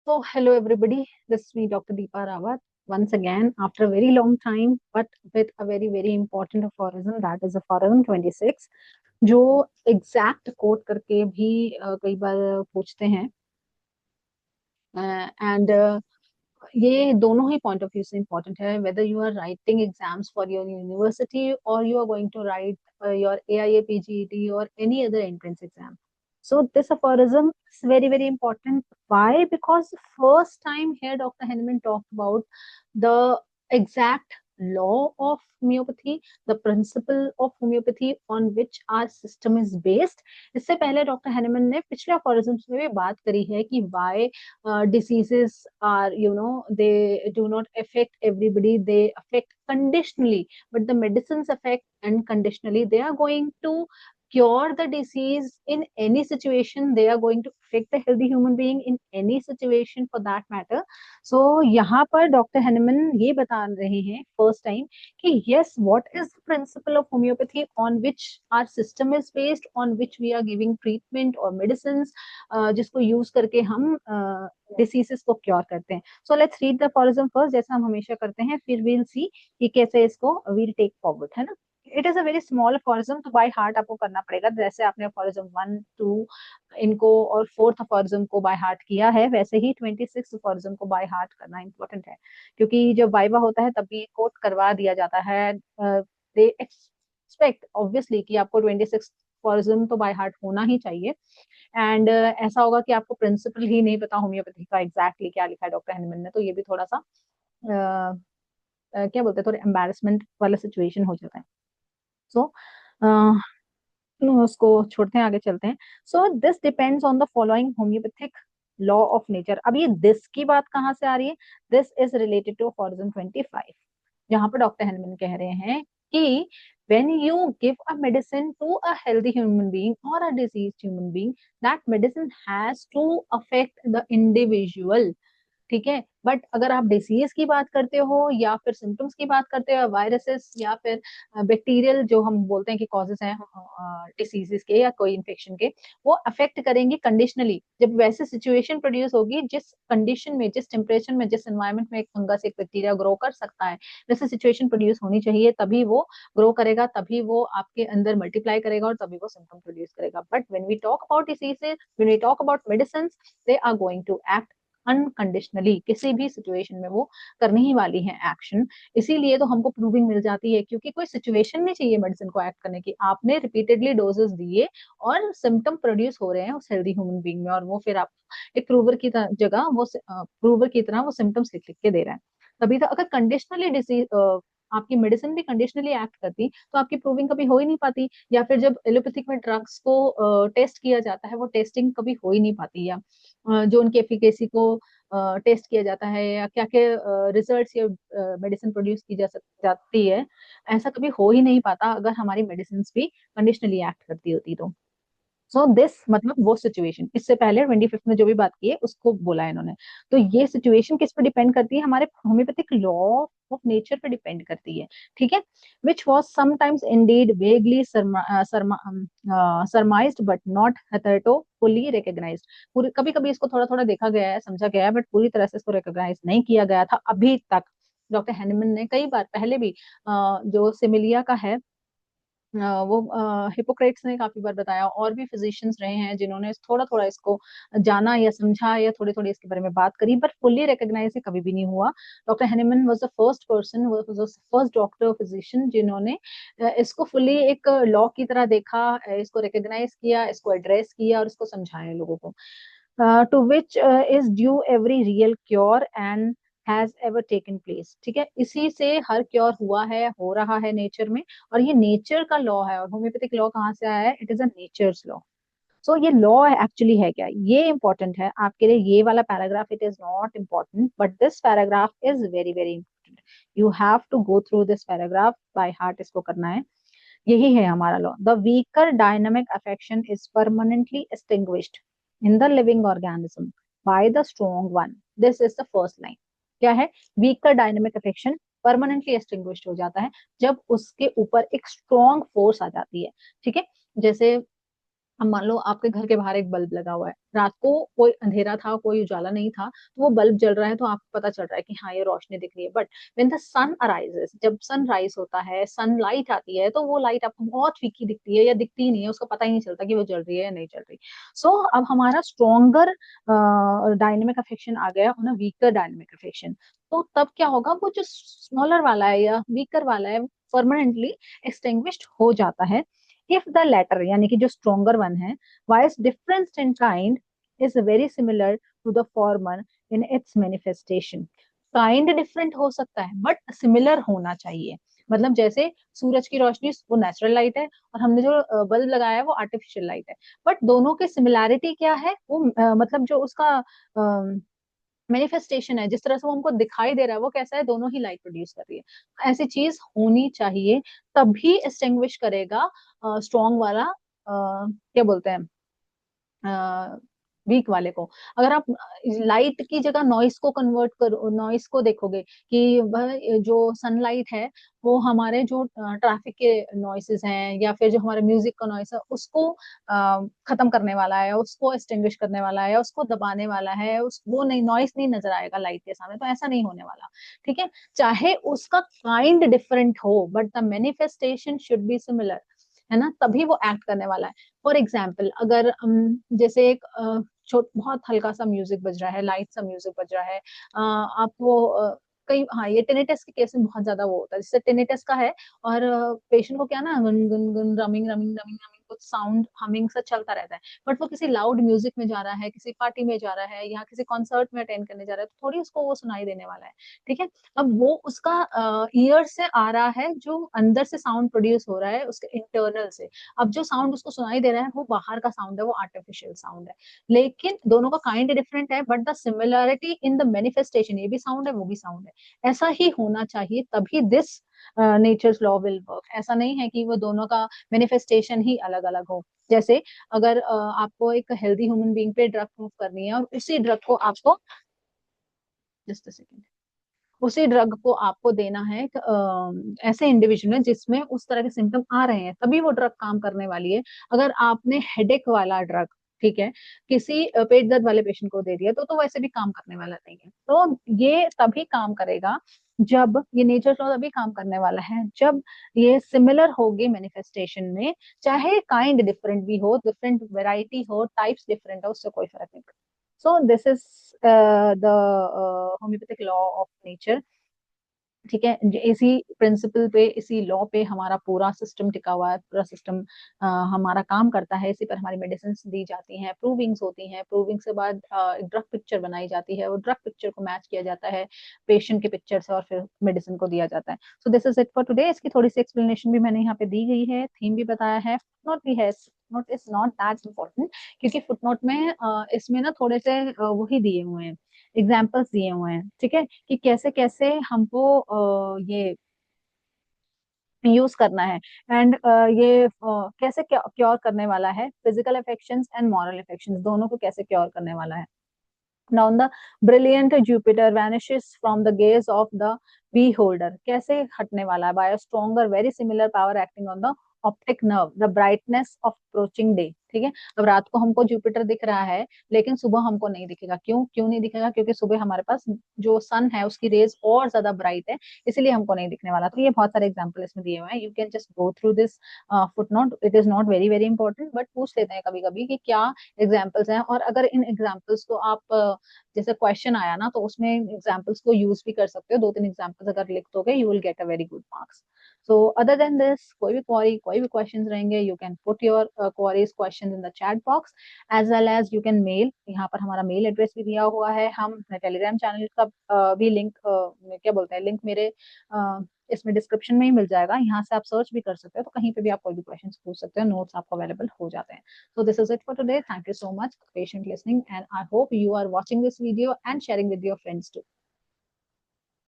So, hello everybody. This is me, Dr. Deepa Rawat, once again after a very long time, but with a very, very important aphorism, that is aphorism 26, जो exact quote करके भी कई बार पूछते हैं and ये दोनों ही point of view से इम्पोर्टेंट है, whether you are writing exams for your university और you are going to write your AIA PGET or any other entrance exam. So this aphorism is very, very important. Why? Because first time here Dr. Henneman talked about the exact law of homeopathy, the principle of homeopathy on which our system is based. इससे पहले doctor Hahnemann ने पिछले aphorisms में भी बात करी है कि why diseases are, they do not affect everybody, they affect conditionally, but the medicines affect unconditionally. They are going to cure the disease in any situation, they are going to affect the healthy human being in any situation for that matter. So यहाँ पर doctor Hahnemann ये बता रहे हैं first time कि yes, what is the principle of homeopathy on which our system is based, on which we are giving treatment or medicines, जिसको use करके हम डिसीजेस को क्योर करते हैं. So let's read the aphorism first, जैसा हम हमेशा करते हैं, फिर वील सी कि कैसे इसको वील टेक फॉरवर्ड, है ना. It is a very small aphorism, तो बाय हार्ट आपको करना पड़ेगा. जैसे आपने अपॉरिज्म 1, 2 इनको और फोर्थ अपॉरिज्म को बाय हार्ट किया है, वैसे ही 26 अपॉरिज्म को बाय हार्ट करना इंपॉर्टेंट है, क्योंकि जब वाइवा होता है तभी कोट करवा दिया जाता है. दे एक्सपेक्ट ऑब्वियसली कि आपको 26 अपॉरिज्म तो बाय हार्ट होना ही चाहिए. एंड ऐसा होगा कि आपको प्रिंसिपल ही नहीं पता होम्योपैथी का एग्जैक्टली क्या लिखा है डॉक्टर हैनमन ने, तो ये भी थोड़ा सा क्या बोलते हैं, थोड़ा एम्बैरेसमेंट वाला सिचुएशन हो जाता है. सो उसको छोड़ते हैं, आगे चलते हैं. So this depends on the following homeopathic law of nature. अब ये दिस की बात कहाँ से आ रही है? दिस इज रिलेटेड टू अपॉरिज्म 25, जहां पर डॉक्टर हैनमन कह रहे हैं कि when you give a medicine to a healthy human being or a diseased human being, that medicine has to affect the individual. ठीक है, बट अगर आप डिसीज की बात करते हो या फिर सिम्टम्स की बात करते हो, वायरसेस या फिर बैक्टीरियल जो हम बोलते हैं कि कॉजेज हैं डिसीजेस के या कोई इन्फेक्शन के, वो अफेक्ट करेंगे कंडीशनली. जब वैसे सिचुएशन प्रोड्यूस होगी, जिस कंडीशन में, जिस टेम्परेचर में, जिस एनवायरमेंट में एक फंगस, एक बैक्टीरिया ग्रो कर सकता है, वैसे सिचुएशन प्रोड्यूस होनी चाहिए, तभी वो ग्रो करेगा, तभी वो आपके अंदर मल्टीप्लाई करेगा और तभी वो सिम्टम प्रोड्यूस करेगा. But when we talk about diseases, when we talk about medicine, they are going to act unconditionally. किसी भी सिचुएशन में वो करने ही वाली है एक्शन. इसीलिए तो हमको प्रूविंग मिल जाती है, क्योंकि कोई सिचुएशन नहीं चाहिए मेडिसिन को एक्ट करने की. आपने रिपीटेडली डोजेस दिए और सिम्टम प्रोड्यूस हो रहे हैं उस हेल्दी ह्यूमन बीइंग में, और वो फिर आप एक प्रूवर की जगह वो प्रूवर की तरह वो सिम्टम्स लिख लिख के दे रहा है. तभी तो अगर कंडीशनली डिसीज आपकी मेडिसिन भी कंडीशनली एक्ट करती, तो आपकी प्रूविंग कभी हो ही नहीं पाती. या फिर जब एलोपैथिक में ड्रग्स को टेस्ट किया जाता है, वो टेस्टिंग कभी हो ही नहीं पाती. या जो उनकी एफिकेसी को टेस्ट किया जाता है, या क्या क्या रिजल्ट्स या मेडिसिन प्रोड्यूस की जाती है, ऐसा कभी हो ही नहीं पाता अगर हमारी मेडिसिन भी कंडीशनली एक्ट करती होती तो. सो दिस मतलब वो सिचुएशन, इससे पहले 25 में जो भी बात की है उसको बोला है इन्होंने. तो ये सिचुएशन किस पे डिपेंड करती है? हमारे होम्योपैथिक लॉ ऑफ नेचर पे डिपेंड करती है. ठीक है, which was sometimes indeed vaguely surmised but not hitherto fully recognized. पूरी कभी कभी इसको थोड़ा थोड़ा देखा गया है, समझा गया है, बट पूरी तरह से इसको रिकॉग्नाइज नहीं किया गया था अभी तक. डॉक्टर हैनमन ने कई बार पहले भी जो सिमिलिया का है, वो हिपोक्रेट्स ने काफी बार बताया, और भी फिजिशियंस रहे हैं जिन्होंने थोड़ा थोड़ा इसको जाना या समझा या थोड़ी थोड़ी इसके बारे में बात करी, बट फुल्ली रिकॉग्नाइज कभी भी नहीं हुआ. Doctor Hahnemann was the first person, was the first doctor physician जिन्होंने इसको फुल्ली एक लॉ की तरह देखा, इसको रिकॉग्नाइज किया, इसको एड्रेस किया और इसको समझाया लोगों को. To which is due every real cure and has ever taken place. ठीक है, इसी से हर क्योर हुआ है, हो रहा है नेचर में, और ये नेचर का लॉ है. और होम्योपैथिक लॉ कहाँ से आया है? It is a nature's law. So ये लॉ एक्चुअली है क्या, ये इंपॉर्टेंट है आपके लिए. ये वाला paragraph it is not important, but this paragraph is very very important. You have to go through this paragraph by heart, इसको करना है. यही है हमारा law. The weaker dynamic affection is permanently extinguished in the living organism by the strong one. This is the first line. क्या है? Weaker dynamic affection permanently extinguished हो जाता है जब उसके ऊपर एक स्ट्रॉन्ग फोर्स आ जाती है. ठीक है, जैसे अब मान लो आपके घर के बाहर एक बल्ब लगा हुआ है, रात को कोई अंधेरा था, कोई उजाला नहीं था, तो वो बल्ब जल रहा है तो आपको पता चल रहा है कि हाँ ये रोशनी दिख रही है। But when the sun arises, जब सन राइज होता है, सनलाइट आती है, तो वो लाइट आपको बहुत फीकी दिखती है या दिखती ही नहीं है, उसका पता ही नहीं चलता कि वो जल रही है या नहीं जल रही। सो अब हमारा स्ट्रॉन्गर डायनेमिक अफेक्शन आ गया और वीकर डायनेमिक अफेक्शन। तो तब क्या होगा, वो जो स्मॉलर वाला है या वीकर वाला है परमानेंटली एक्सटिंग्विश्ड हो जाता है। इफ द लेटर यानी कि जो स्ट्रोंगर वन है, vice difference in kind is very similar to the former in its manifestation. Kind different हो सकता है बट सिमिलर होना चाहिए। मतलब जैसे सूरज की रोशनी वो नेचुरल लाइट है और हमने जो बल्ब लगाया है वो आर्टिफिशियल लाइट है, बट दोनों की सिमिलैरिटी क्या है, वो मतलब जो उसका मैनिफेस्टेशन है, जिस तरह से वो हमको दिखाई दे रहा है वो कैसा है, दोनों ही लाइट प्रोड्यूस कर रही है। ऐसी चीज होनी चाहिए, तभी एक्सटिंग्विश करेगा स्ट्रॉन्ग वाला क्या बोलते हैं वीक वाले को। अगर आप लाइट की जगह नॉइस को कन्वर्ट करो, नॉइस को देखोगे कि वह जो सनलाइट है वो हमारे जो ट्रैफिक के नॉइसेस हैं या फिर जो हमारे म्यूजिक का नॉइस है उसको खत्म करने वाला है, उसको एक्सटिंग्विश करने वाला है, उसको दबाने वाला है, उस वो नहीं, नॉइस नहीं नजर आएगा लाइट के सामने, तो ऐसा नहीं होने वाला। ठीक है, चाहे उसका काइंड डिफरेंट हो but the manifestation should be similar, है ना, तभी वो एक्ट करने वाला है। फॉर एग्जाम्पल अगर जैसे एक छोट बहुत हल्का सा म्यूजिक बज रहा है, लाइट सा म्यूजिक बज रहा है, आपको कई, हाँ ये टेनिटस के केस में बहुत ज्यादा वो होता है, जैसे टेनिटस का है और पेशेंट को क्या ना गुन गुन गुन रमिंग रमिंग रमिंग रमिंग कुछ साउंड हमिंग सा चलता रहता है, बट वो किसी लाउड म्यूजिक में जा रहा है, किसी पार्टी में जा रहा है या किसी कॉन्सर्ट में अटेंड करने जा रहा है, तो थोड़ी उसको वो सुनाई देने वाला है। ठीक है, अब वो उसका ईयर से आ रहा है, जो अंदर से साउंड प्रोड्यूस हो रहा है उसके इंटरनल से। अब जो साउंड उसको सुनाई दे रहा है वो बाहर का साउंड है, वो आर्टिफिशियल साउंड है, लेकिन दोनों का काइंड डिफरेंट है but the similarity in the manifestation, ये भी साउंड है वो भी साउंड है, ऐसा ही होना चाहिए, तभी this nature's law will work. ऐसा नहीं है कि वो दोनों का मैनिफेस्टेशन ही अलग अलग हो। जैसे अगर आपको एक हेल्दी ह्यूमन बीइंग पे ड्रग प्रूफ करनी है और उसी ड्रग को आपको, जस्ट सेकेंड, उसी ड्रग को आपको देना है एक, ऐसे इंडिविजुअल में जिसमें उस तरह के सिम्टम आ रहे हैं, तभी वो ड्रग काम करने वाली है। अगर आपने हेडेक वाला ड्रग, ठीक है, किसी पेट दर्द वाले पेशेंट को दे दिया तो वैसे भी काम करने वाला नहीं है। तो ये तभी काम करेगा जब, ये नेचर लॉ तभी काम करने वाला है जब ये सिमिलर होगी मैनिफेस्टेशन में, चाहे काइंड डिफरेंट भी हो, डिफरेंट वेराइटी हो, टाइप्स डिफरेंट हो, उससे कोई फर्क नहीं पड़ता। So this is the homeopathic law of nature. ठीक है, इसी प्रिंसिपल पे, इसी लॉ पे हमारा पूरा सिस्टम टिका हुआ है, पूरा सिस्टम हमारा काम करता है, इसी पर हमारी मेडिसिन दी जाती हैं, प्रूविंग्स होती हैं, प्रूविंग से बाद एक ड्रग पिक्चर बनाई जाती है, वो ड्रग पिक्चर को मैच किया जाता है पेशेंट के पिक्चर से और फिर मेडिसिन को दिया जाता है। So this is it for today. इसकी थोड़ी सी एक्सप्लेनेशन भी मैंने यहाँ पे दी गई है, थीम भी बताया है, फुटनोट भी है। Footnote is not that important, क्योंकि फुटनोट में इसमें ना थोड़े से वही दिए हुए हैं, एग्जाम्पल्स दिए हुए हैं, ठीक है, कि कैसे कैसे हमको ये यूज करना है, एंड ये कैसे क्योर करने वाला है, physical affections and moral affections दोनों को कैसे क्योर करने वाला है। Now the brilliant Jupiter vanishes from the gaze of the beholder, कैसे हटने वाला है, by a stronger very similar power acting on the optic nerve, the brightness of approaching day। ठीक है, अब रात को हमको जुपिटर दिख रहा है लेकिन सुबह हमको नहीं दिखेगा, क्यों क्यों नहीं दिखेगा, क्योंकि सुबह हमारे पास जो सन है उसकी रेज और ज्यादा ब्राइट है, इसलिए हमको नहीं दिखने वाला। तो ये बहुत सारे एग्जाम्पल इसमें दिए हुए हैं, you can just go through this foot note, it is not very very important, but पूछ लेते हैं कभी कभी कि क्या एग्जाम्पल्स हैं, और अगर इन एग्जाम्पल्स को आप जैसे क्वेश्चन आया ना तो उसमें एग्जाम्पल्स को यूज भी कर सकते हो, दो तीन एग्जाम्पल्स अगर लिख दोगे you will get a very good marks. So other than this, कोई भी क्वेरी, कोई भी क्वेश्चंस रहेंगे, you can put your queries questions in the chat box, as well as you can mail, यहाँ पर हमारा मेल एड्रेस भी दिया हुआ है, हम टेलीग्राम चैनल का भी लिंक, क्या बोलते हैं, लिंक मेरे इसमें डिस्क्रिप्शन में ही मिल जाएगा, यहाँ से आप सर्च भी कर सकते हो, तो कहीं पे भी आप कोई भी क्वेश्चन पूछ सकते हो, नोट्स आपको अवेलेबल हो जाते हैं। So this is it for today. Thank you so much for patient listening, and I hope you are watching this video and sharing with your friends too.